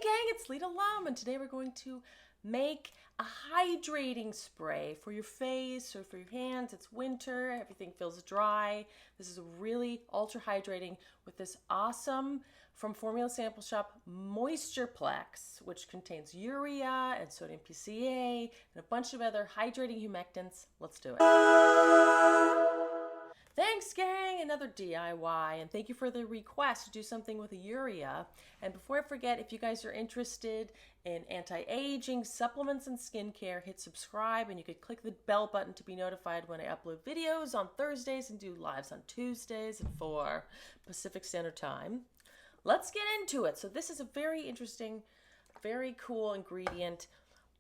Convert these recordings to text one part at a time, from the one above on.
gang, it's Lita Lum, and today we're going to make a hydrating spray for your face or for your hands. It's winter, everything feels dry. This is really ultra hydrating with this awesome, from Formula Sample Shop, Moistureplex, which contains urea and sodium PCA and a bunch of other hydrating humectants. Let's do it. Thanks, gang! Another DIY, and thank you for the request to do something with urea. And before I forget, if you guys are interested in anti-aging, supplements, and skincare, hit subscribe, and you could click the bell button to be notified when I upload videos on Thursdays and do lives on Tuesdays at 4 Pacific Standard Time. Let's get into it. So this is a very interesting, very cool ingredient.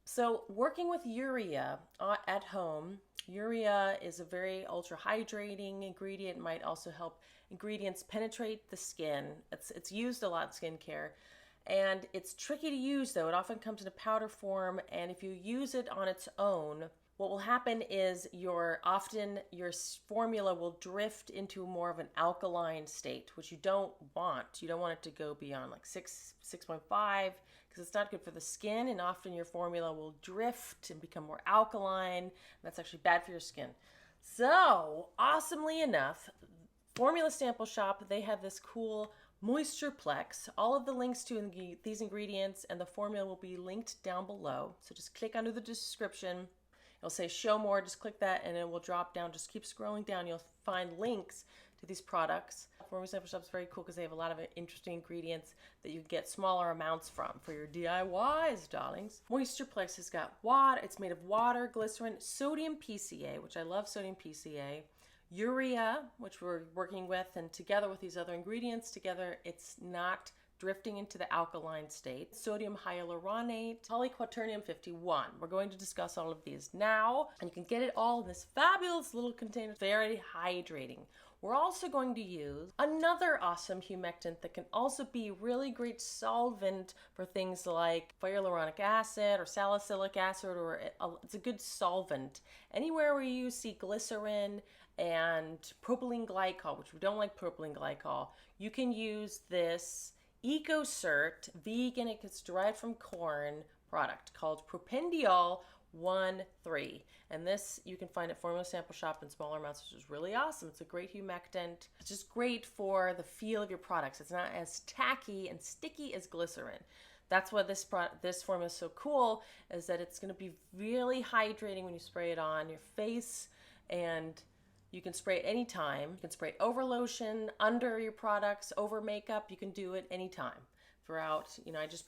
So working with urea at home, urea is a very ultra hydrating ingredient. It might also help ingredients penetrate the skin. It's used a lot in skincare, and it's tricky to use though. It often comes in a powder form, and if you use it on its own, what will happen is your formula will drift into more of an alkaline state, which you don't want. You don't want it to go beyond like 6.5 because it's not good for the skin, and often your formula will drift and become more alkaline. And that's actually bad for your skin. So, awesomely enough, Formula Sample Shop, they have this cool Moistureplex. All of the links to these ingredients and the formula will be linked down below. So just click under the description. It'll say show more, just click that and it will drop down. Just keep scrolling down. You'll find links to these products. Formula Sample Shop is very cool because they have a lot of interesting ingredients that you can get smaller amounts from for your DIYs, darlings. Moistureplex has got water. It's made of water, glycerin, sodium PCA, which I love sodium PCA, urea, which we're working with, and together with these other ingredients together, it's not drifting into the alkaline state. Sodium hyaluronate, polyquaternium 51. We're going to discuss all of these now, and you can get it all in this fabulous little container. Very hydrating. We're also going to use another awesome humectant that can also be really great solvent for things like hyaluronic acid or salicylic acid, or it's a good solvent. Anywhere where you see glycerin and propylene glycol, which we don't like propylene glycol, you can use this EcoCert vegan, it's derived from corn product called Propanediol 1,3. And this you can find at Formula Sample Shop in smaller amounts, which is really awesome. It's a great humectant. It's just great for the feel of your products. It's not as tacky and sticky as glycerin. That's why this formula is so cool, is that it's going to be really hydrating when you spray it on your face, and you can spray it anytime. You can spray it over lotion, under your products, over makeup. You can do it anytime throughout.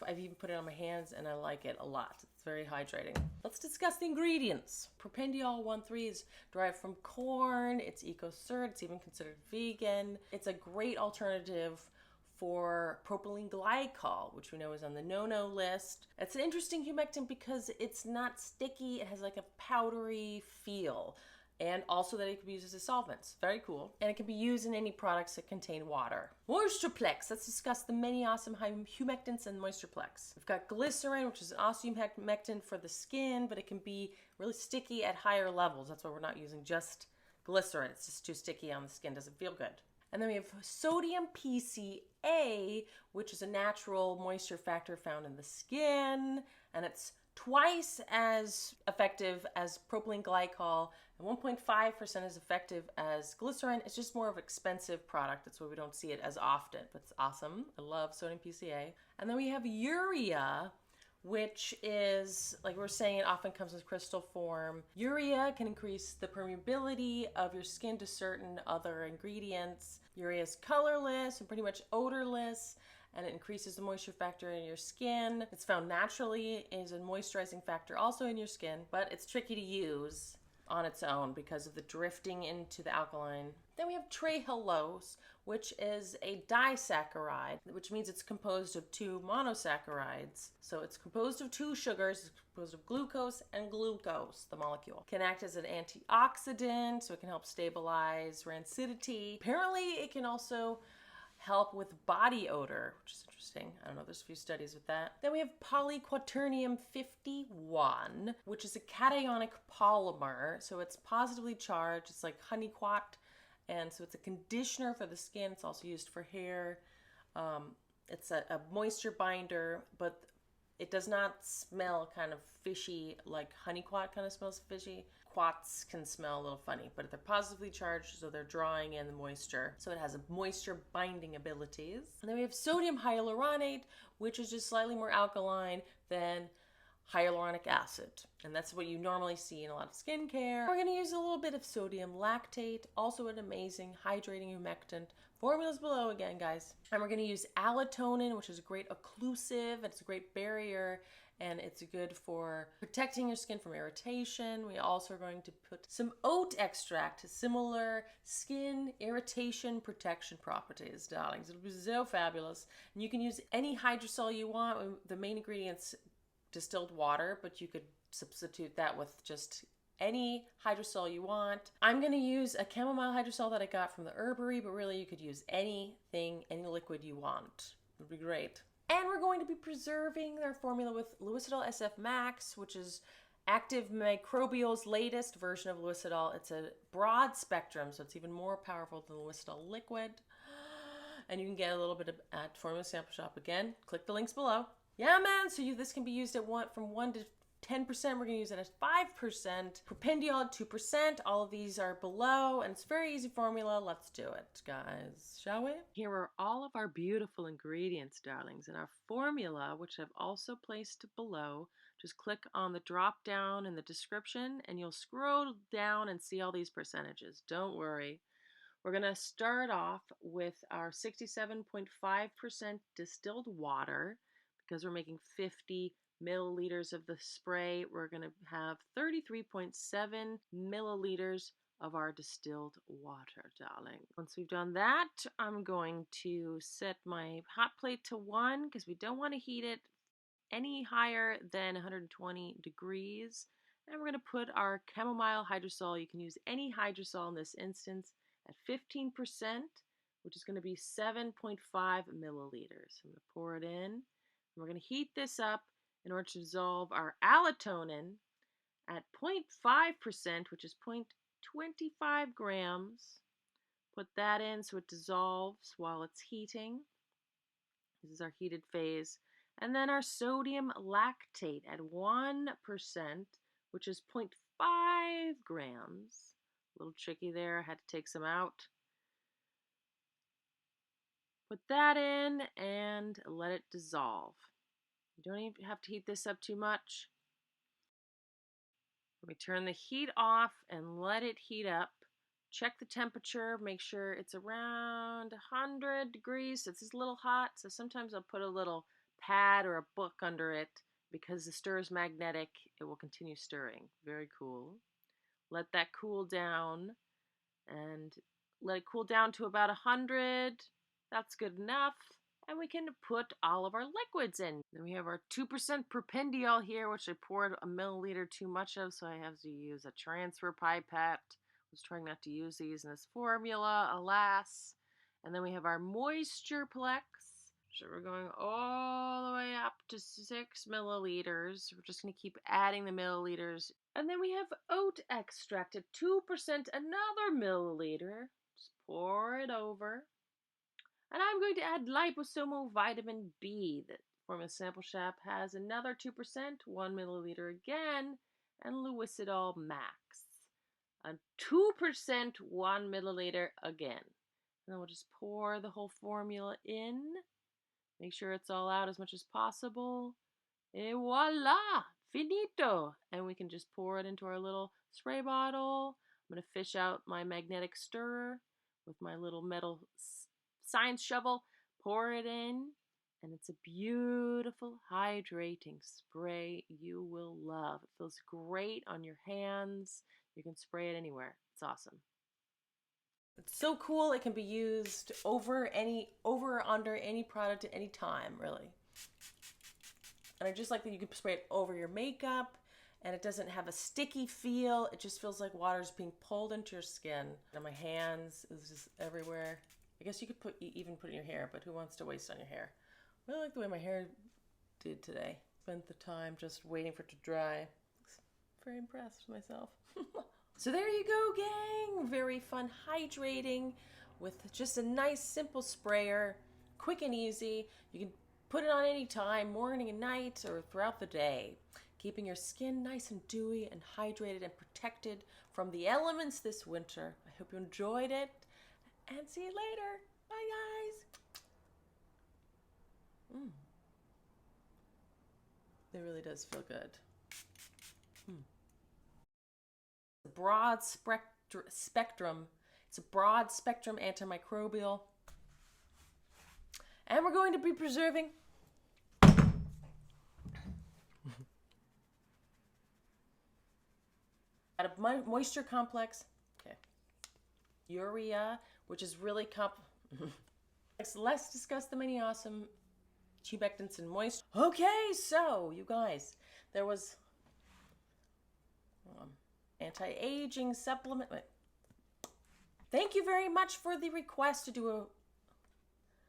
I've even put it on my hands and I like it a lot. It's very hydrating. Let's discuss the ingredients. Propanediol 1,3 is derived from corn. It's EcoCert. It's even considered vegan. It's a great alternative for propylene glycol, which we know is on the no-no list. It's an interesting humectant because it's not sticky. It has like a powdery feel. And also that it can be used as a solvent. Very cool. And it can be used in any products that contain water. Moistureplex. Let's discuss the many awesome humectants in Moistureplex. We've got glycerin, which is an awesome humectant for the skin, but it can be really sticky at higher levels. That's why we're not using just glycerin. It's just too sticky on the skin. Doesn't feel good. And then we have sodium PCA, which is a natural moisture factor found in the skin. And it's twice as effective as propylene glycol, and 1.5% as effective as glycerin. It's just more of an expensive product. That's why we don't see it as often, but it's awesome. I love sodium PCA. And then we have urea, which is, like we were saying, it often comes in crystal form. Urea can increase the permeability of your skin to certain other ingredients. Urea is colorless and pretty much odorless, and it increases the moisture factor in your skin. It's found naturally as a moisturizing factor also in your skin, but it's tricky to use on its own because of the drifting into the alkaline. Then we have trehalose, which is a disaccharide, which means it's composed of 2 monosaccharides. So it's composed of 2 sugars. It's composed of glucose and glucose, the molecule. Can act as an antioxidant, so it can help stabilize rancidity. Apparently, it can also help with body odor, which is interesting. I don't know, there's a few studies with that. Then we have polyquaternium 51, which is a cationic polymer. So it's positively charged. It's like honeyquat. And so it's a conditioner for the skin. It's also used for hair. It's a moisture binder, but it does not smell kind of fishy like honey quat kind of smells fishy. Quats can smell a little funny, but they're positively charged, so they're drawing in the moisture. So it has a moisture binding abilities. And then we have sodium hyaluronate, which is just slightly more alkaline than hyaluronic acid. And that's what you normally see in a lot of skincare. We're going to use a little bit of sodium lactate, also an amazing hydrating humectant. Formulas below again, guys. And we're going to use Allantoin, which is a great occlusive, and it's a great barrier, and it's good for protecting your skin from irritation. We also are going to put some oat extract, similar skin irritation protection properties, darlings. It'll be so fabulous. And you can use any hydrosol you want. The main ingredients, distilled water, but you could substitute that with just any hydrosol you want. I'm going to use a chamomile hydrosol that I got from the herbery, but really you could use anything, any liquid you want. It would be great. And we're going to be preserving their formula with Leucidal SF MAX, which is Active Microbial's latest version of Leucidal. It's a broad spectrum, so it's even more powerful than Leucidal liquid. And you can get a little bit at Formula Sample Shop. Again, click the links below. Yeah, man, so this can be used at from 1 to 10%. We're going to use it at 5%. Propanediol at 2%. All of these are below, and it's a very easy formula. Let's do it, guys, shall we? Here are all of our beautiful ingredients, darlings, and our formula, which I've also placed below. Just click on the drop down in the description, and you'll scroll down and see all these percentages. Don't worry. We're going to start off with our 67.5% distilled water. Because we're making 50 milliliters of the spray, we're going to have 33.7 milliliters of our distilled water, darling. Once we've done that, I'm going to set my hot plate to 1 because we don't want to heat it any higher than 120 degrees. And we're going to put our chamomile hydrosol. You can use any hydrosol in this instance at 15%, which is going to be 7.5 milliliters. I'm going to pour it in. We're going to heat this up in order to dissolve our Allantoin at 0.5%, which is 0.25 grams. Put that in so it dissolves while it's heating. This is our heated phase. And then our sodium lactate at 1%, which is 0.5 grams. A little tricky there. I had to take some out. Put that in and let it dissolve. You don't even have to heat this up too much. We turn the heat off and let it heat up. Check the temperature, make sure it's around 100 degrees. It's a little hot, so sometimes I'll put a little pad or a book under it because the stir is magnetic. It will continue stirring. Very cool. Let that cool down and let it cool down to about 100. That's good enough. And we can put all of our liquids in. Then we have our 2% Propanediol here, which I poured a milliliter too much of, so I have to use a transfer pipette. I was trying not to use these in this formula, alas. And then we have our Moistureplex. So we're going all the way up to 6 milliliters. We're just going to keep adding the milliliters. And then we have Oat Extract at 2%, another milliliter. Just pour it over. And I'm going to add Liposomal vitamin B. The Formula Sample Shop has another 2%, 1 milliliter again, and Leucidal Max. A 2%, 1 milliliter again. And then we'll just pour the whole formula in. Make sure it's all out as much as possible. Et voila! Finito! And we can just pour it into our little spray bottle. I'm going to fish out my magnetic stirrer with my little metal science shovel, pour it in, and it's a beautiful hydrating spray you will love. It feels great on your hands. You can spray it anywhere. It's awesome. It's so cool. It can be used over or under any product at any time, really. And I just like that you can spray it over your makeup and it doesn't have a sticky feel. It just feels like water's being pulled into your skin. And my hands is just everywhere. I guess you could even put it in your hair, but who wants to waste on your hair? I really like the way my hair did today. Spent the time just waiting for it to dry. Very impressed with myself. So there you go, gang. Very fun hydrating with just a nice simple sprayer. quick and easy. You can put it on any time, morning and night, or throughout the day, keeping your skin nice and dewy and hydrated and protected from the elements this winter. I hope you enjoyed it, and see you later. Bye, guys. It really does feel good. Broad spectrum. It's a broad spectrum antimicrobial. And we're going to be preserving out of moisture complex. Okay. Urea, which is really let's discuss the many awesome humectants and moisture. Okay, so you guys, there was anti-aging supplement. Thank you very much for the request to do